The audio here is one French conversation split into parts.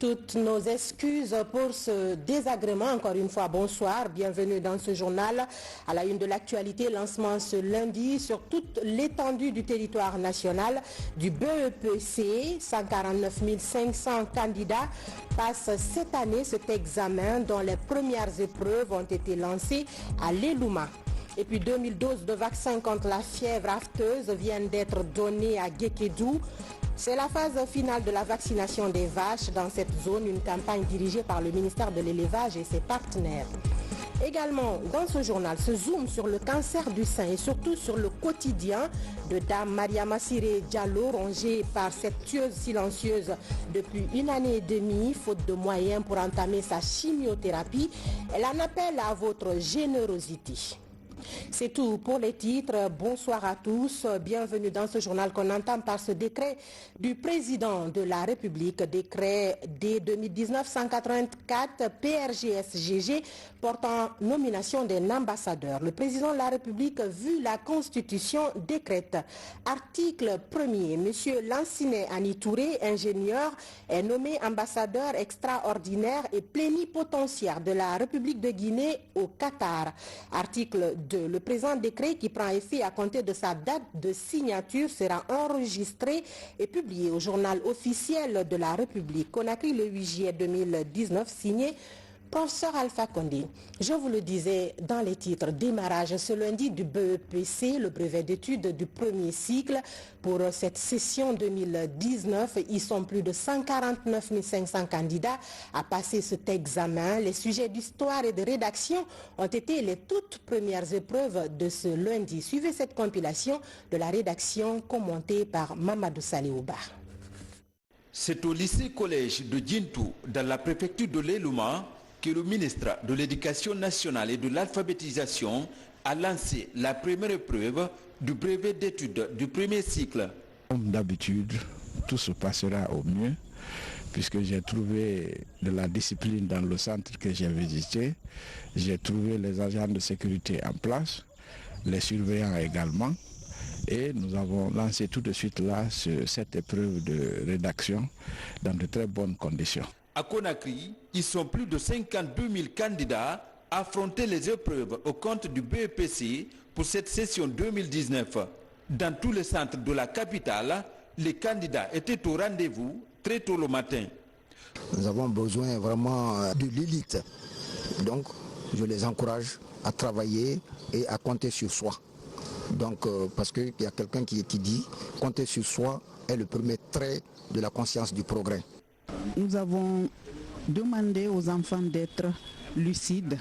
Toutes nos excuses pour ce désagrément. Encore une fois, bonsoir, bienvenue dans ce journal. À la une de l'actualité, lancement ce lundi sur toute l'étendue du territoire national du BEPC. 149 500 candidats passent cette année cet examen dont les premières épreuves ont été lancées à l'Elouma. Et puis 2000 doses de vaccins contre la fièvre afteuse viennent d'être données à Guékédou. C'est la phase finale de la vaccination des vaches dans cette zone, une campagne dirigée par le ministère de l'Élevage et ses partenaires. Également, dans ce journal, se zoom sur le cancer du sein et surtout sur le quotidien de Dame Mariama Siré Diallo, rongée par cette tueuse silencieuse depuis une année et demie, faute de moyens pour entamer sa chimiothérapie. Elle en appelle à votre générosité. C'est tout pour les titres. Bonsoir à tous. Bienvenue dans ce journal qu'on entend par ce décret du président de la République, décret D 2019-184 PRGSGG portant nomination d'un ambassadeur. Le président de la République, vu la Constitution, décrète. Article 1er, M. Lancinet Ani Touré, ingénieur, est nommé ambassadeur extraordinaire et plénipotentiaire de la République de Guinée au Qatar. Article 2. Le présent décret qui prend effet à compter de sa date de signature sera enregistré et publié au journal officiel de la République. Conakry le 8 juillet 2019, signé Professeur Alpha Condé. Je vous le disais dans les titres, démarrage ce lundi du BEPC, le brevet d'études du premier cycle. Pour cette session 2019, ils sont plus de 149 500 candidats à passer cet examen. Les sujets d'histoire et de rédaction ont été les toutes premières épreuves de ce lundi. Suivez cette compilation de la rédaction commentée par Mamadou Saliouba. C'est au lycée-collège de Djintou, dans la préfecture de l'Elouma, que le ministre de l'Éducation nationale et de l'alphabétisation a lancé la première épreuve du brevet d'études du premier cycle. Comme d'habitude, tout se passera au mieux, puisque j'ai trouvé de la discipline dans le centre que j'ai visité. J'ai trouvé les agents de sécurité en place, les surveillants également. Et nous avons lancé tout de suite là cette épreuve de rédaction dans de très bonnes conditions. À Conakry, ils sont plus de 52 000 candidats à affronter les épreuves au compte du BEPC pour cette session 2019. Dans tous les centres de la capitale, les candidats étaient au rendez-vous très tôt le matin. Nous avons besoin vraiment de l'élite. Donc, je les encourage à travailler et à compter sur soi. Donc, parce qu'il y a quelqu'un qui dit « compter sur soi est le premier trait de la conscience du progrès ». Nous avons demandé aux enfants d'être lucides,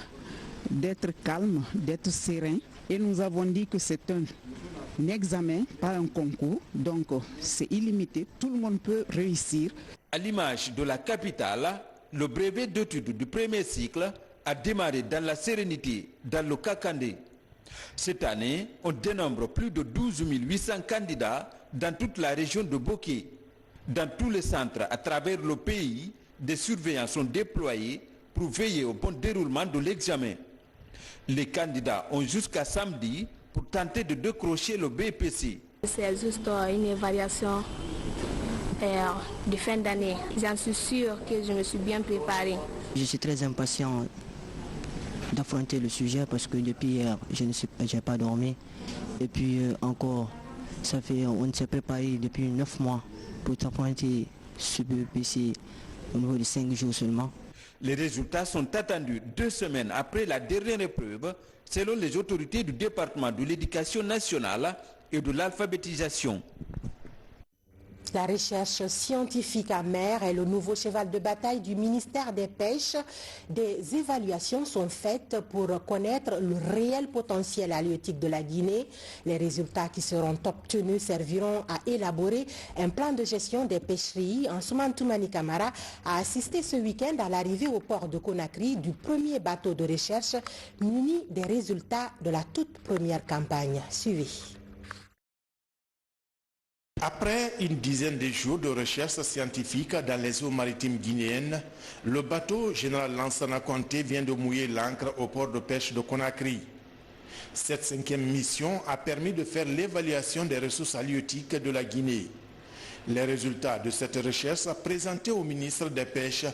d'être calmes, d'être sereins. Et nous avons dit que c'est un examen, pas un concours. Donc c'est illimité, tout le monde peut réussir. À l'image de la capitale, le brevet d'études du premier cycle a démarré dans la sérénité dans le Kakandé. Cette année, on dénombre plus de 12 800 candidats dans toute la région de Boké. Dans tous les centres à travers le pays, des surveillants sont déployés pour veiller au bon déroulement de l'examen. Les candidats ont jusqu'à samedi pour tenter de décrocher le BPC. C'est juste une évaluation de fin d'année. J'en suis sûre que je me suis bien préparée. Je suis très impatient d'affronter le sujet parce que depuis hier, je n'ai pas dormi. Et puis encore, on s'est préparé depuis 9 mois. Pour affronter ce BEPC au niveau de 5 jours seulement. Les résultats sont attendus 2 semaines après la dernière épreuve, selon les autorités du département de l'éducation nationale et de l'alphabétisation. La recherche scientifique amère est le nouveau cheval de bataille du ministère des Pêches. Des évaluations sont faites pour connaître le réel potentiel halieutique de la Guinée. Les résultats qui seront obtenus serviront à élaborer un plan de gestion des pêcheries. Ansoumane Toumani Camara a assisté ce week-end à l'arrivée au port de Conakry du premier bateau de recherche muni des résultats de la toute première campagne. Suivez. Après une dizaine de jours de recherche scientifique dans les eaux maritimes guinéennes, le bateau général Lansana Conté vient de mouiller l'ancre au port de pêche de Conakry. Cette 5e mission a permis de faire l'évaluation des ressources halieutiques de la Guinée. Les résultats de cette recherche présentés au ministre des Pêches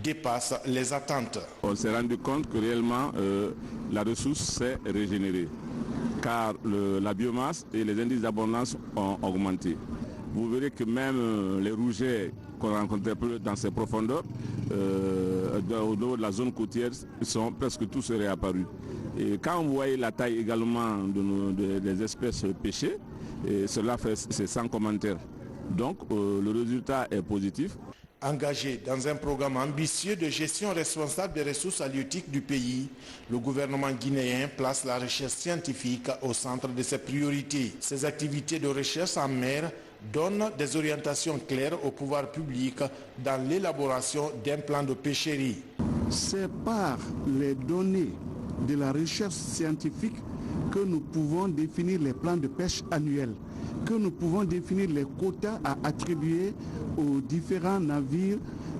dépassent les attentes. On s'est rendu compte que réellement la ressource s'est régénérée car la biomasse et les indices d'abondance ont augmenté. Vous verrez que même les rougets qu'on rencontrait dans ces profondeurs, au niveau de la zone côtière, sont presque tous réapparus. Et quand vous voyez la taille également des espèces pêchées, cela c'est sans commentaire. Donc le résultat est positif. Engagé dans un programme ambitieux de gestion responsable des ressources halieutiques du pays, le gouvernement guinéen place la recherche scientifique au centre de ses priorités. Ces activités de recherche en mer donnent des orientations claires au pouvoir public dans l'élaboration d'un plan de pêcherie. C'est par les données de la recherche scientifique que nous pouvons définir les plans de pêche annuels, que nous pouvons définir les quotas à attribuer aux différents navires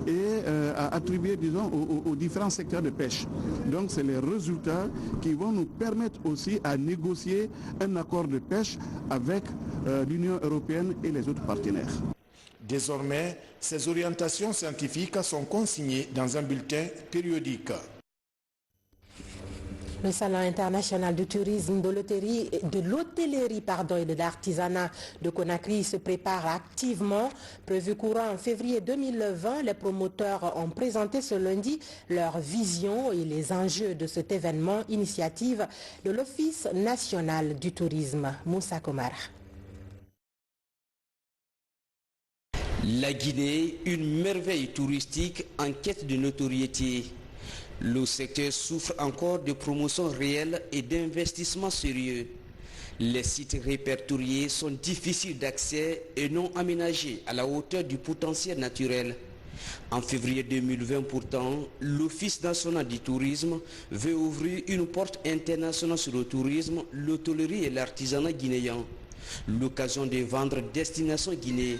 et à attribuer, disons, aux différents secteurs de pêche. Donc c'est les résultats qui vont nous permettre aussi à négocier un accord de pêche avec l'Union européenne et les autres partenaires. Désormais, ces orientations scientifiques sont consignées dans un bulletin périodique. Le Salon international du tourisme, de l'hôtellerie et de l'artisanat de Conakry se prépare activement. Prévu courant en février 2020, les promoteurs ont présenté ce lundi leur vision et les enjeux de cet événement, initiative de l'Office national du tourisme. Moussa Komara. La Guinée, une merveille touristique en quête de notoriété. Le secteur souffre encore de promotion réelle et d'investissements sérieux. Les sites répertoriés sont difficiles d'accès et non aménagés à la hauteur du potentiel naturel. En février 2020 pourtant, l'Office national du tourisme veut ouvrir une porte internationale sur le tourisme, l'hôtellerie et l'artisanat guinéen. L'occasion de vendre Destination Guinée.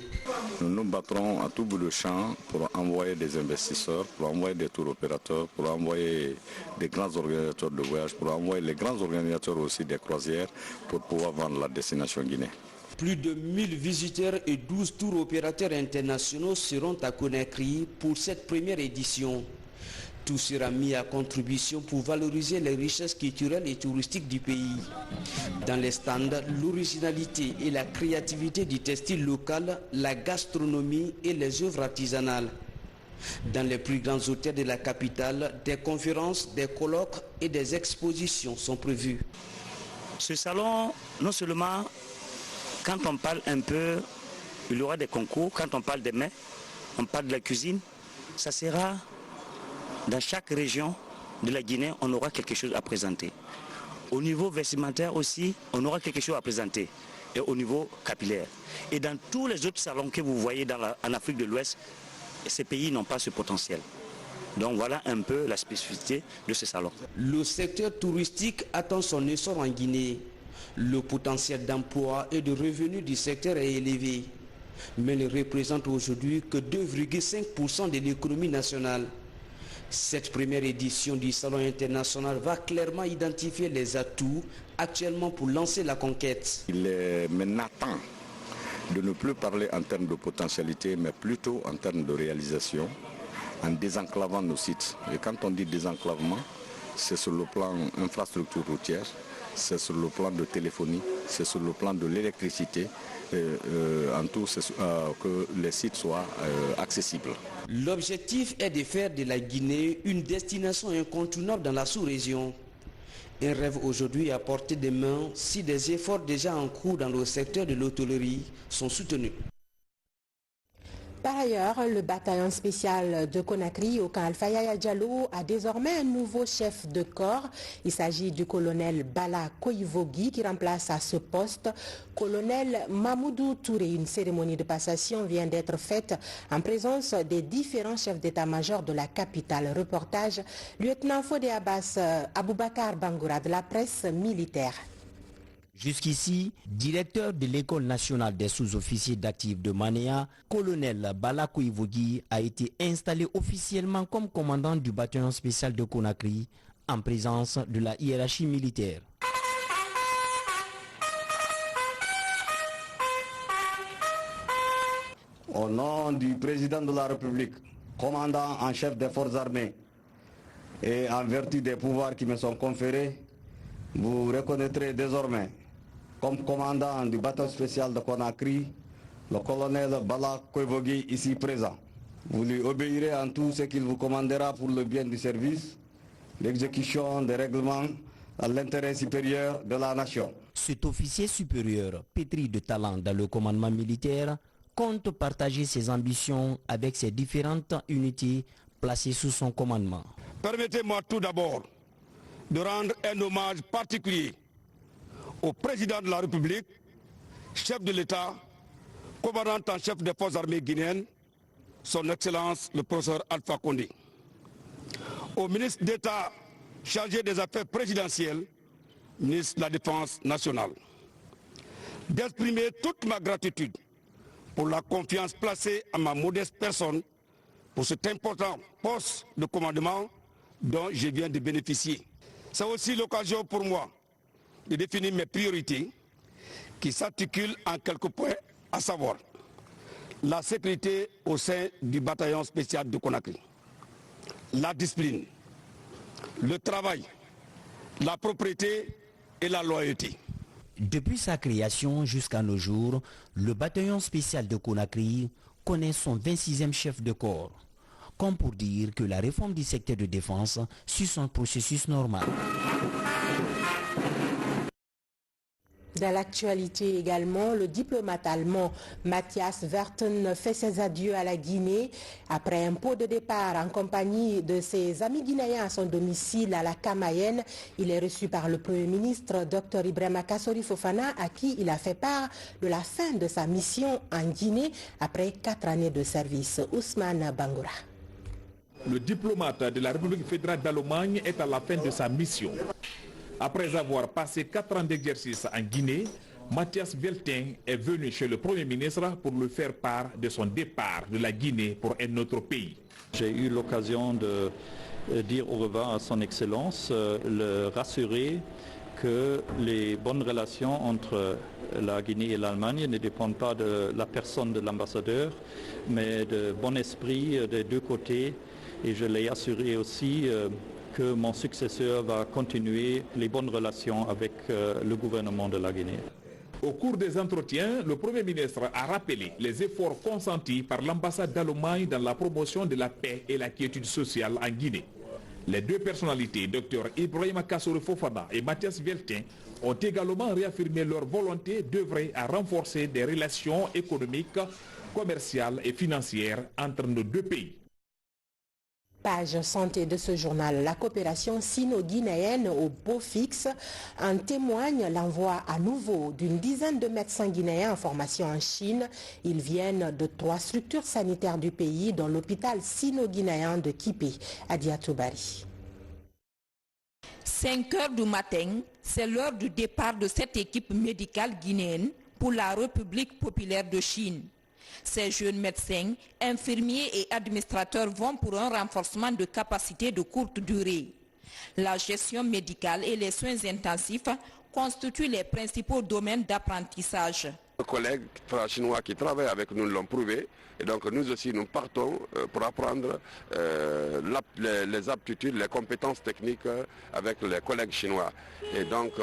Nous nous battrons à tout bout de champ pour envoyer des investisseurs, pour envoyer des tours opérateurs, pour envoyer des grands organisateurs de voyage, pour envoyer les grands organisateurs aussi des croisières pour pouvoir vendre la Destination Guinée. Plus de 1000 visiteurs et 12 tours opérateurs internationaux seront à Conakry pour cette première édition. Tout sera mis à contribution pour valoriser les richesses culturelles et touristiques du pays. Dans les stands, l'originalité et la créativité du textile local, la gastronomie et les œuvres artisanales. Dans les plus grands hôtels de la capitale, des conférences, des colloques et des expositions sont prévues. Ce salon, non seulement, quand on parle un peu, il y aura des concours, quand on parle des mets, on parle de la cuisine, ça sera... Dans chaque région de la Guinée, on aura quelque chose à présenter. Au niveau vestimentaire aussi, on aura quelque chose à présenter. Et au niveau capillaire. Et dans tous les autres salons que vous voyez en Afrique de l'Ouest, ces pays n'ont pas ce potentiel. Donc voilà un peu la spécificité de ce salon. Le secteur touristique attend son essor en Guinée. Le potentiel d'emploi et de revenus du secteur est élevé. Mais ne représente aujourd'hui que 2,5% de l'économie nationale. Cette première édition du Salon international va clairement identifier les atouts actuellement pour lancer la conquête. Il est maintenant temps de ne plus parler en termes de potentialité, mais plutôt en termes de réalisation, en désenclavant nos sites. Et quand on dit désenclavement, c'est sur le plan infrastructure routière, c'est sur le plan de téléphonie, c'est sur le plan de l'électricité, en tout que les sites soient accessibles. L'objectif est de faire de la Guinée une destination incontournable dans la sous-région. Un rêve aujourd'hui à portée de main si des efforts déjà en cours dans le secteur de l'hôtellerie sont soutenus. Par ailleurs, le bataillon spécial de Conakry au camp Alpha Yaya Diallo a désormais un nouveau chef de corps. Il s'agit du colonel Bala Koivogui qui remplace à ce poste colonel Mamoudou Touré. Une cérémonie de passation vient d'être faite en présence des différents chefs d'état-major de la capitale. Reportage lieutenant Fodé Abbas Aboubakar Bangoura de la presse militaire. Jusqu'ici, directeur de l'École nationale des sous-officiers d'actifs de Manéa, colonel Bala Koivogui a été installé officiellement comme commandant du bataillon spécial de Conakry en présence de la hiérarchie militaire. Au nom du président de la République, commandant en chef des forces armées, et en vertu des pouvoirs qui me sont conférés, vous reconnaîtrez désormais comme commandant du bataillon spécial de Conakry, le colonel Bala Koivogi ici présent. Vous lui obéirez en tout ce qu'il vous commandera pour le bien du service, l'exécution des règlements à l'intérêt supérieur de la nation. Cet officier supérieur, pétri de talent dans le commandement militaire, compte partager ses ambitions avec ses différentes unités placées sous son commandement. Permettez-moi tout d'abord de rendre un hommage particulier au président de la République, chef de l'État, commandant en chef des forces armées guinéennes, son Excellence le professeur Alpha Condé, au ministre d'État chargé des affaires présidentielles, ministre de la Défense nationale, d'exprimer toute ma gratitude pour la confiance placée à ma modeste personne pour cet important poste de commandement dont je viens de bénéficier. C'est aussi l'occasion pour moi de définir mes priorités qui s'articulent en quelques points, à savoir la sécurité au sein du bataillon spécial de Conakry, la discipline, le travail, la propriété et la loyauté. Depuis sa création jusqu'à nos jours, le bataillon spécial de Conakry connaît son 26e chef de corps, comme pour dire que la réforme du secteur de défense suit son processus normal. Dans l'actualité également, le diplomate allemand Matthias Verten fait ses adieux à la Guinée. Après un pot de départ en compagnie de ses amis guinéens à son domicile à la Camaïenne, il est reçu par le Premier ministre Dr Ibrahima Kassori Fofana, à qui il a fait part de la fin de sa mission en Guinée après 4 années de service. Ousmane Bangoura. Le diplomate de la République fédérale d'Allemagne est à la fin de sa mission. Après avoir passé 4 ans d'exercice en Guinée, Matthias Verten est venu chez le Premier ministre pour lui faire part de son départ de la Guinée pour un autre pays. J'ai eu l'occasion de dire au revoir à son Excellence, le rassurer que les bonnes relations entre la Guinée et l'Allemagne ne dépendent pas de la personne de l'ambassadeur, mais de bon esprit des deux côtés. Et je l'ai assuré aussi que mon successeur va continuer les bonnes relations avec le gouvernement de la Guinée. Au cours des entretiens, le Premier ministre a rappelé les efforts consentis par l'ambassade d'Allemagne dans la promotion de la paix et la quiétude sociale en Guinée. Les deux personnalités, Dr Ibrahima Kassori Fofana et Matthias Verten, ont également réaffirmé leur volonté d'œuvrer à renforcer des relations économiques, commerciales et financières entre nos deux pays. Page santé de ce journal. La coopération sino-guinéenne au beau fixe en témoigne l'envoi à nouveau d'une dizaine de médecins guinéens en formation en Chine. Ils viennent de 3 structures sanitaires du pays, dont l'hôpital sino-guinéen de Kipé, Adia Toubari. 5 heures du matin, c'est l'heure du départ de cette équipe médicale guinéenne pour la République populaire de Chine. Ces jeunes médecins, infirmiers et administrateurs vont pour un renforcement de capacité de courte durée. La gestion médicale et les soins intensifs constituent les principaux domaines d'apprentissage. Nos collègues chinois qui travaillent avec nous l'ont prouvé, et donc nous aussi nous partons pour apprendre les aptitudes, les compétences techniques avec les collègues chinois. Et donc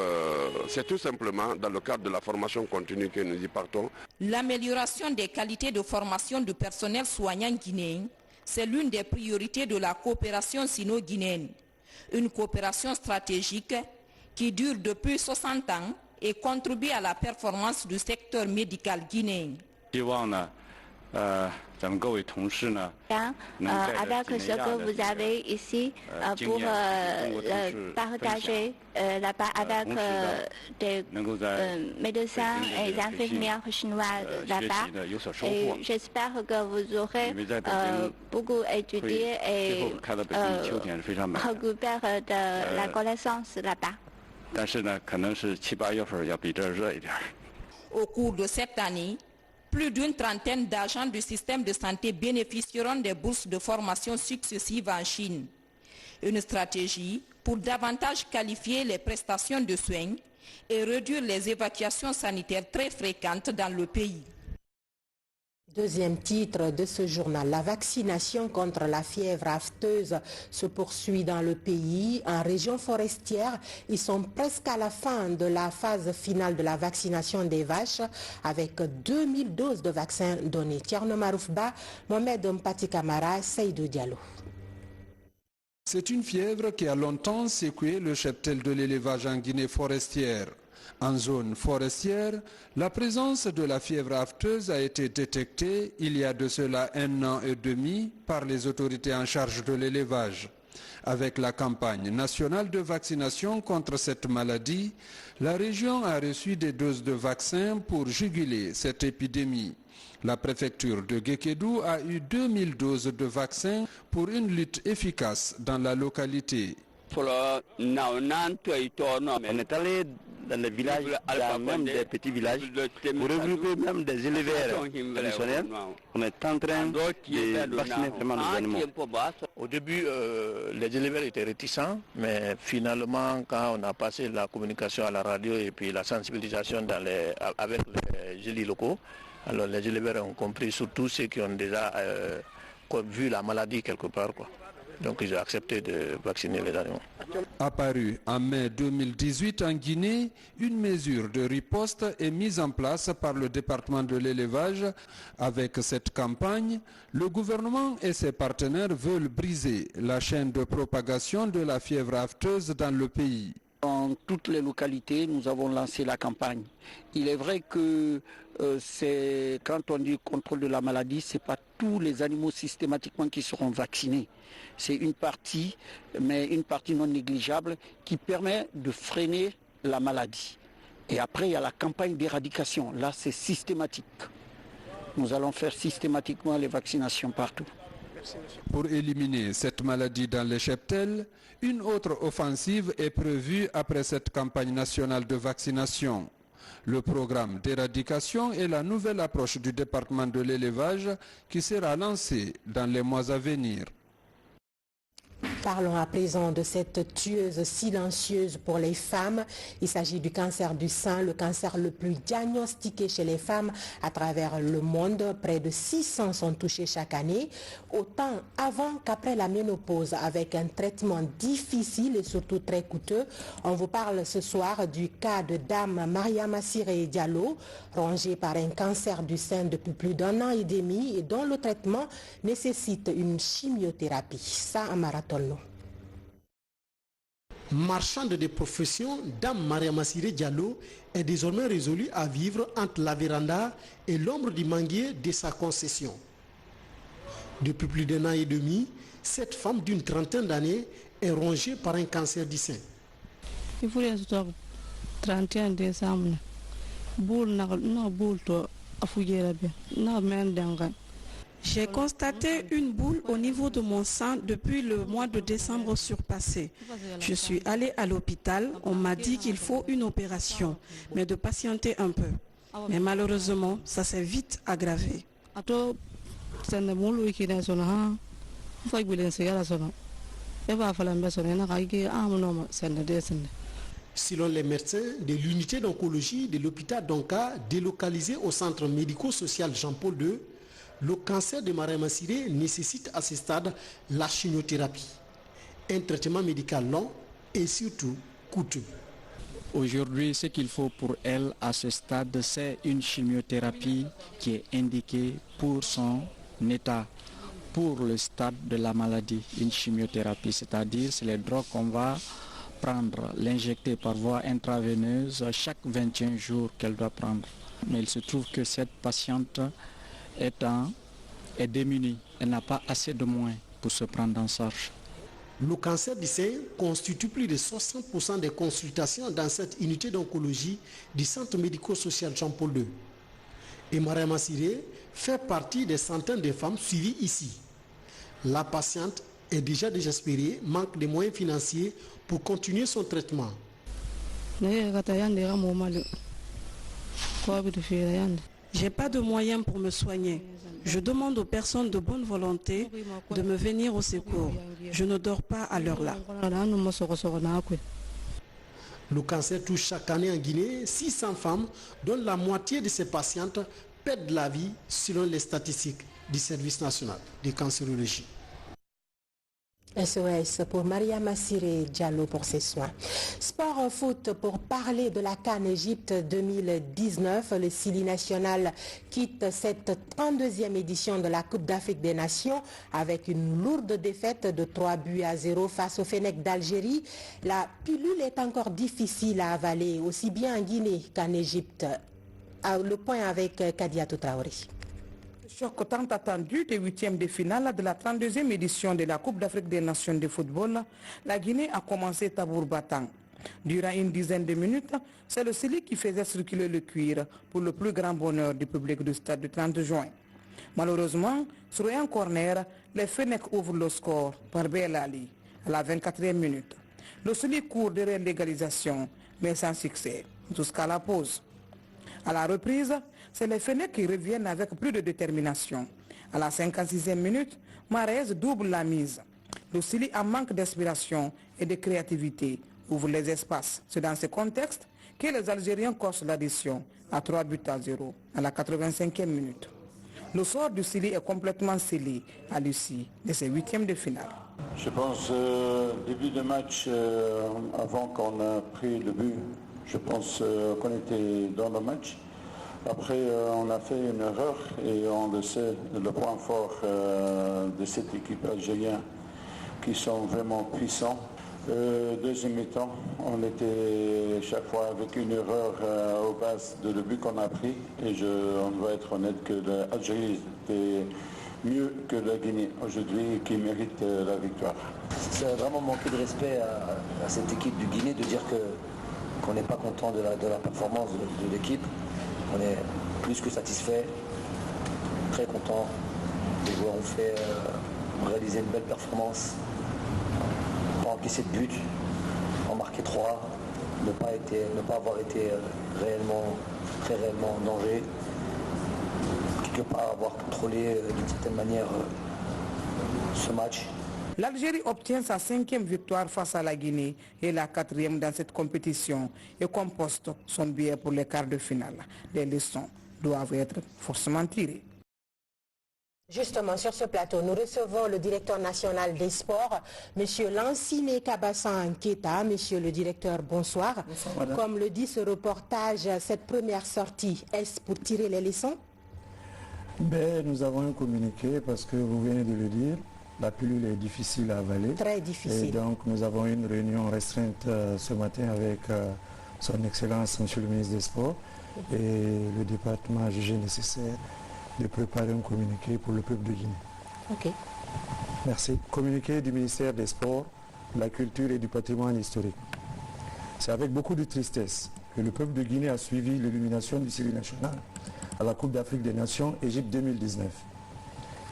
c'est tout simplement dans le cadre de la formation continue que nous y partons. L'amélioration des qualités de formation du personnel soignant guinéen, c'est l'une des priorités de la coopération sino-guinéenne. Une coopération stratégique qui dure depuis 60 ans et contribue à la performance du secteur médical guinéen. avec ce que vous avez ici pour partager là-bas avec des médecins et infirmières chinois là-bas. Et j'espère que vous aurez beaucoup étudié et récupéré de la connaissance là-bas. Au cours de cette année, plus d'une trentaine d'agents du système de santé bénéficieront des bourses de formation successives en Chine. Une stratégie pour davantage qualifier les prestations de soins et réduire les évacuations sanitaires très fréquentes dans le pays. Deuxième titre de ce journal, la vaccination contre la fièvre afteuse se poursuit dans le pays. En région forestière, ils sont presque à la fin de la phase finale de la vaccination des vaches avec 2000 doses de vaccins données. Tierno Maroufba, Mohamed Mpati Kamara, Seydou Diallo. C'est une fièvre qui a longtemps secoué le cheptel de l'élevage en Guinée forestière. En zone forestière, la présence de la fièvre afteuse a été détectée il y a de cela 1 an et demi par les autorités en charge de l'élevage. Avec la campagne nationale de vaccination contre cette maladie, la région a reçu des doses de vaccins pour juguler cette épidémie. La préfecture de Guékédou a eu 2000 doses de vaccins pour une lutte efficace dans la localité. On est allé dans les villages, même des petits villages, pour regrouper même des éleveurs traditionnels. On est en train de vacciner vraiment les animaux. Au début, les éleveurs étaient réticents, mais finalement, quand on a passé la communication à la radio et puis la sensibilisation avec les élus locaux, alors les éleveurs ont compris, surtout ceux qui ont déjà vu la maladie quelque part, quoi. Donc ils ont accepté de vacciner les animaux. Apparue en mai 2018 en Guinée, une mesure de riposte est mise en place par le département de l'élevage. Avec cette campagne, le gouvernement et ses partenaires veulent briser la chaîne de propagation de la fièvre afteuse dans le pays. Dans toutes les localités, nous avons lancé la campagne. Il est vrai que quand on dit contrôle de la maladie, ce n'est pas tous les animaux systématiquement qui seront vaccinés. C'est une partie, mais une partie non négligeable qui permet de freiner la maladie. Et après, il y a la campagne d'éradication. Là, c'est systématique. Nous allons faire systématiquement les vaccinations partout. Pour éliminer cette maladie dans les cheptels, une autre offensive est prévue après cette campagne nationale de vaccination. Le programme d'éradication est la nouvelle approche du département de l'élevage qui sera lancée dans les mois à venir. Parlons à présent de cette tueuse silencieuse pour les femmes. Il s'agit du cancer du sein, le cancer le plus diagnostiqué chez les femmes à travers le monde. Près de 600 sont touchés chaque année, autant avant qu'après la ménopause, avec un traitement difficile et surtout très coûteux. On vous parle ce soir du cas de Dame Mariama Siré Diallo, rongée par un cancer du sein depuis plus d'1 an et demi et dont le traitement nécessite une chimiothérapie. Ça, un marathon. Marchande de profession, Dame Mariama Siré Diallo est désormais résolue à vivre entre la véranda et l'ombre du manguier de sa concession. Depuis plus d'1 an et demi, cette femme d'une trentaine d'années est rongée par un cancer du sein. Il faut 31 décembre. J'ai constaté une boule au niveau de mon sein depuis le mois de décembre surpassé. Je suis allée à l'hôpital, on m'a dit qu'il faut une opération, mais de patienter un peu. Mais malheureusement, ça s'est vite aggravé. Selon les médecins de l'unité d'oncologie de l'hôpital d'Onka, délocalisé au centre médico-social Jean-Paul II, le cancer de Mariama Siré nécessite à ce stade la chimiothérapie, un traitement médical long et surtout coûteux. Aujourd'hui, ce qu'il faut pour elle à ce stade, c'est une chimiothérapie qui est indiquée pour son état, pour le stade de la maladie. Une chimiothérapie, c'est-à-dire c'est les drogues qu'on va prendre, l'injecter par voie intraveineuse chaque 21 jours qu'elle doit prendre. Mais il se trouve que cette patiente est démunie, elle n'a pas assez de moyens pour se prendre en charge. Le cancer du sein constitue plus de 60% des consultations dans cette unité d'oncologie du centre médico-social Jean-Paul II. Et Mariama Siré fait partie des centaines de femmes suivies ici. La patiente est déjà désespérée, manque de moyens financiers pour continuer son traitement. J'ai pas de moyens pour me soigner. Je demande aux personnes de bonne volonté de me venir au secours. Je ne dors pas à l'heure-là. Le cancer touche chaque année en Guinée 600 femmes, dont la moitié de ces patientes perdent la vie selon les statistiques du service national de cancérologie. SOS pour Maria Massiré Diallo pour ses soins. Sport foot pour parler de la CAN Égypte 2019. Le Sili national quitte cette 32e édition de la Coupe d'Afrique des Nations avec une lourde défaite de 3-0 face au Fennec d'Algérie. La pilule est encore difficile à avaler, aussi bien en Guinée qu'en Égypte. Le point avec Kadiatou Traoré. Choc tant attendu des huitièmes de finale de la 32e édition de la Coupe d'Afrique des Nations de football, la Guinée a commencé tambour battant. Durant une dizaine de minutes, c'est le Sili qui faisait circuler le cuir pour le plus grand bonheur du public du stade du 30 juin. Malheureusement, sur un corner, les Fennecs ouvrent le score par Belali à la 24e minute. Le Sili court derrière l'égalisation, mais sans succès, jusqu'à la pause. À la reprise, c'est les Fennecs qui reviennent avec plus de détermination. À la 56e minute, Mahrez double la mise. Le Sili, en manque d'inspiration et de créativité, ouvre les espaces. C'est dans ce contexte que les Algériens corsent l'addition à 3-0 à la 85e minute. Le sort du Sili est complètement scellé à l'issue de ces huitièmes de finale. Je pense début de match, avant qu'on a pris le but, je pense qu'on était dans le match. Après, on a fait une erreur et on le sait, le point fort de cette équipe algérienne qui sont vraiment puissants. Deuxième mi-temps, on était chaque fois avec une erreur au base de le but qu'on a pris et on doit être honnête que l'Algérie était mieux que la Guinée aujourd'hui qui mérite la victoire. C'est vraiment manquer de respect à cette équipe du Guinée de dire qu'on n'est pas content de la performance de l'équipe. On est plus que satisfait, très content. Les joueurs ont réalisé une belle performance. Pas encaissé de but, en marqué 3, ne pas avoir été très réellement en danger. Quelque part avoir contrôlé d'une certaine manière ce match. L'Algérie obtient sa 5e victoire face à la Guinée et la 4e dans cette compétition et composte son billet pour les quarts de finale. Les leçons doivent être forcément tirées. Justement, sur ce plateau, nous recevons le directeur national des sports, M. Lansine Kabassan Keita. Monsieur le directeur, bonsoir. Bonsoir. Comme le dit ce reportage, cette première sortie, est-ce pour tirer les leçons? Nous avons un communiqué parce que vous venez de le dire. La pilule est difficile à avaler. Très difficile. Et donc nous avons une réunion restreinte ce matin avec son Excellence, Monsieur le ministre des Sports. Et le département a jugé nécessaire de préparer un communiqué pour le peuple de Guinée. Ok. Merci. Communiqué du ministère des Sports, de la Culture et du Patrimoine historique. C'est avec beaucoup de tristesse que le peuple de Guinée a suivi l'élimination du Sili national à la Coupe d'Afrique des Nations Égypte 2019.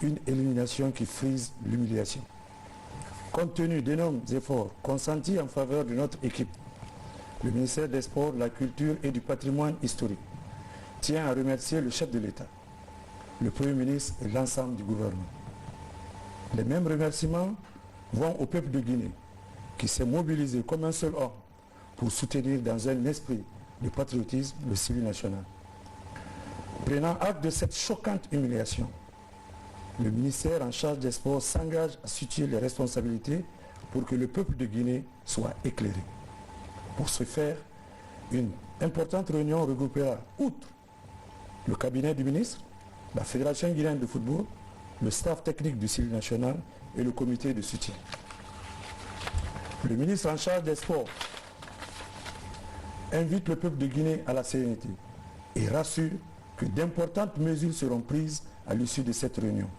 Une élimination qui frise l'humiliation. Compte tenu d'énormes efforts consentis en faveur de notre équipe, le ministère des Sports, de la Culture et du Patrimoine historique tient à remercier le chef de l'État, le Premier ministre et l'ensemble du gouvernement. Les mêmes remerciements vont au peuple de Guinée qui s'est mobilisé comme un seul homme pour soutenir dans un esprit de patriotisme le Sili national. Prenant acte de cette choquante humiliation, le ministère en charge des sports s'engage à situer les responsabilités pour que le peuple de Guinée soit éclairé. Pour ce faire, une importante réunion regroupera, outre le cabinet du ministre, la Fédération guinéenne de football, le staff technique du Sili national et le comité de soutien. Le ministre en charge des sports invite le peuple de Guinée à la sérénité et rassure que d'importantes mesures seront prises à l'issue de cette réunion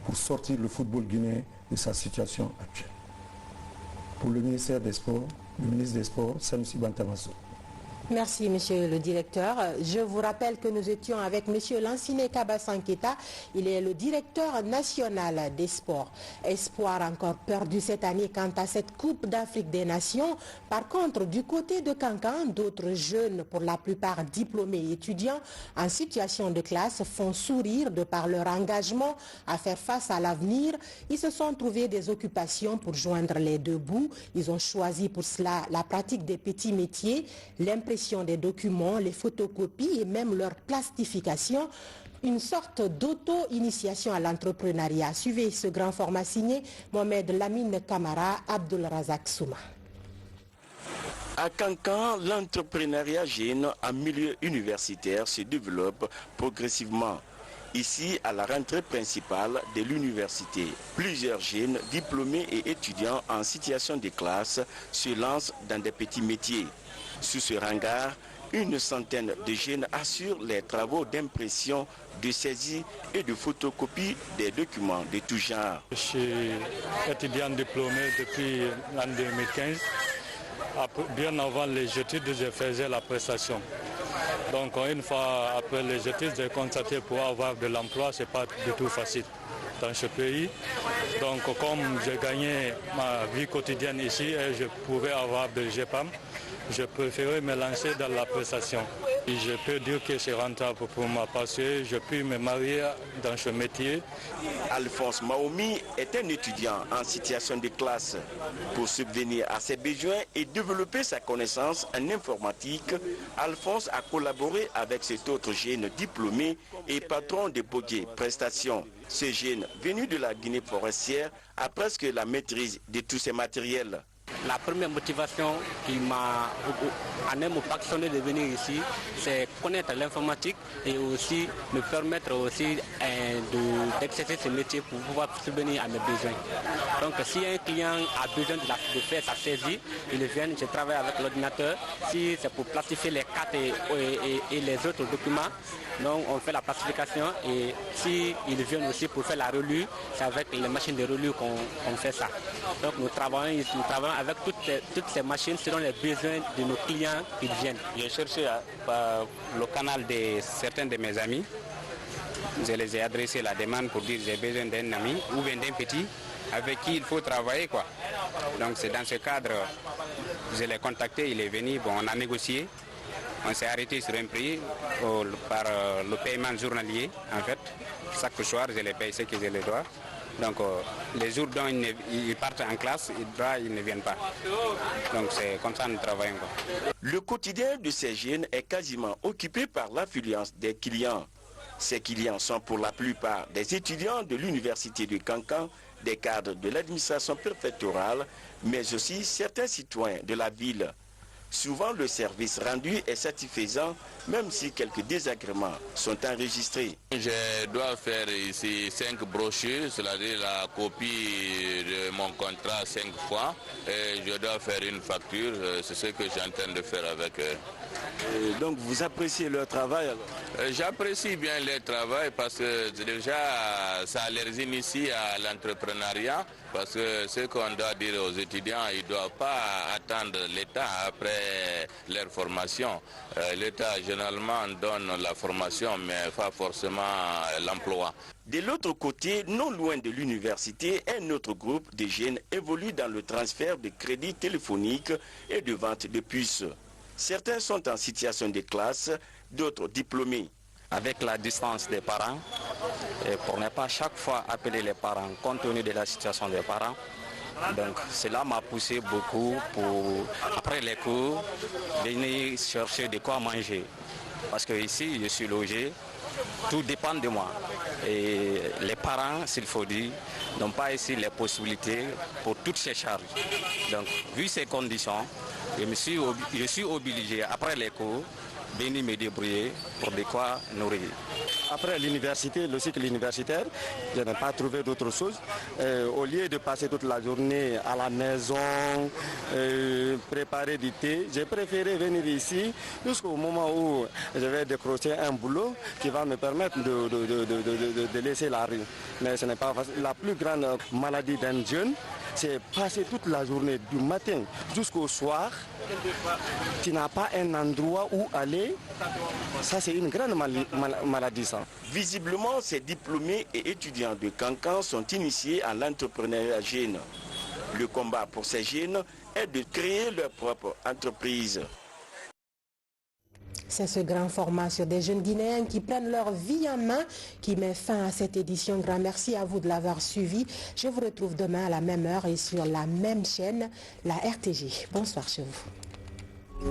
pour sortir le football guinéen de sa situation actuelle. Pour le ministère des Sports, le ministre des Sports, Sanusi Bantamasso. Merci, monsieur le directeur. Je vous rappelle que nous étions avec monsieur Lansine Kabassan Keita. Il est le directeur national des sports. Espoir encore perdu cette année quant à cette Coupe d'Afrique des Nations. Par contre, du côté de Cancan, d'autres jeunes, pour la plupart diplômés et étudiants en situation de classe, font sourire de par leur engagement à faire face à l'avenir. Ils se sont trouvés des occupations pour joindre les deux bouts. Ils ont choisi pour cela la pratique des petits métiers. L'impression l'impression des documents, les photocopies et même leur plastification. Une sorte d'auto-initiation à l'entrepreneuriat. Suivez ce grand format signé Mohamed Lamine Kamara, Abdul Razak Souma. À Kankan, l'entrepreneuriat jeune en milieu universitaire se développe progressivement. Ici, à la rentrée principale de l'université, plusieurs jeunes diplômés et étudiants en situation de classe se lancent dans des petits métiers. Sous ce hangar, une centaine de jeunes assurent les travaux d'impression, de saisie et de photocopie des documents de tout genre. Je suis étudiant diplômé depuis l'an 2015. Bien avant les études, je faisais la prestation. Donc une fois après les études, j'ai constaté pour avoir de l'emploi, ce n'est pas du tout facile dans ce pays. Donc comme j'ai gagné ma vie quotidienne ici et je pouvais avoir de GEPAM, je préférais me lancer dans la prestation. Et je peux dire que c'est rentable pour moi parce que je peux me marier dans ce métier. Alphonse Maomi est un étudiant en situation de classe. Pour subvenir à ses besoins et développer sa connaissance en informatique, Alphonse a collaboré avec cet autre jeune diplômé et patron de Bogué Prestations. Ce jeune, venu de la Guinée forestière, a presque la maîtrise de tous ses matériels. La première motivation qui m'a passionné de venir ici, c'est connaître l'informatique et aussi me permettre aussi d'exercer ce métier pour pouvoir subvenir à mes besoins. Donc si un client a besoin de faire sa saisie, il vient, je travaille avec l'ordinateur. Si c'est pour plastifier les cartes et les autres documents, donc on fait la plastification et si ils viennent aussi pour faire la relue, c'est avec les machines de relue qu'on fait ça. Donc nous travaillons avec toutes ces machines selon les besoins de nos clients qui viennent. J'ai cherché par le canal de certains de mes amis. Je les ai adressé la demande pour dire j'ai besoin d'un ami ou bien d'un petit avec qui il faut travailler, quoi. Donc c'est dans ce cadre, je l'ai contacté, il est venu, bon, on a négocié. On s'est arrêté sur un prix par le paiement journalier, en fait. Chaque soir, je les paye ce que je les dois. Donc, les jours dont ils partent en classe, ils ne viennent pas. Donc, c'est comme ça que nous travaillons, quoi. Le quotidien de ces jeunes est quasiment occupé par l'affluence des clients. Ces clients sont pour la plupart des étudiants de l'université de Kankan, des cadres de l'administration préfectorale, mais aussi certains citoyens de la ville. Souvent, le service rendu est satisfaisant, même si quelques désagréments sont enregistrés. Je dois faire ici 5 brochures, c'est-à-dire la copie de mon contrat 5 fois. Et je dois faire une facture, c'est ce que j'ai en train de faire avec eux. Et donc vous appréciez leur travail alors? J'apprécie bien leur travail parce que déjà ça les initie à l'entrepreneuriat. Parce que ce qu'on doit dire aux étudiants, ils ne doivent pas attendre l'État après leur formation. L'État généralement donne la formation, mais pas forcément l'emploi. De l'autre côté, non loin de l'université, un autre groupe de jeunes évolue dans le transfert de crédits téléphoniques et de vente de puces. Certains sont en situation de classe, d'autres diplômés. Avec la distance des parents, et pour ne pas chaque fois appeler les parents compte tenu de la situation des parents. Donc cela m'a poussé beaucoup pour, après les cours, venir chercher de quoi manger. Parce que ici, je suis logé, tout dépend de moi. Et les parents, s'il faut dire, n'ont pas ici les possibilités pour toutes ces charges. Donc, vu ces conditions, je suis obligé, après les cours, venir me débrouiller pour de quoi nourrir. Après l'université, le cycle universitaire, je n'ai pas trouvé d'autre chose. Au lieu de passer toute la journée à la maison, préparer du thé, j'ai préféré venir ici jusqu'au moment où je vais décrocher un boulot qui va me permettre de laisser la rue. Mais ce n'est pas facile. La plus grande maladie d'un jeune, c'est passer toute la journée du matin jusqu'au soir. Tu n'as pas un endroit où aller. Ça, c'est une grande maladie, ça. Visiblement, ces diplômés et étudiants de Kankan sont initiés à l'entrepreneuriat jeune. Le combat pour ces jeunes est de créer leur propre entreprise. C'est ce grand format sur des jeunes Guinéens qui prennent leur vie en main qui met fin à cette édition. Grand merci à vous de l'avoir suivi. Je vous retrouve demain à la même heure et sur la même chaîne, la RTG. Bonsoir chez vous.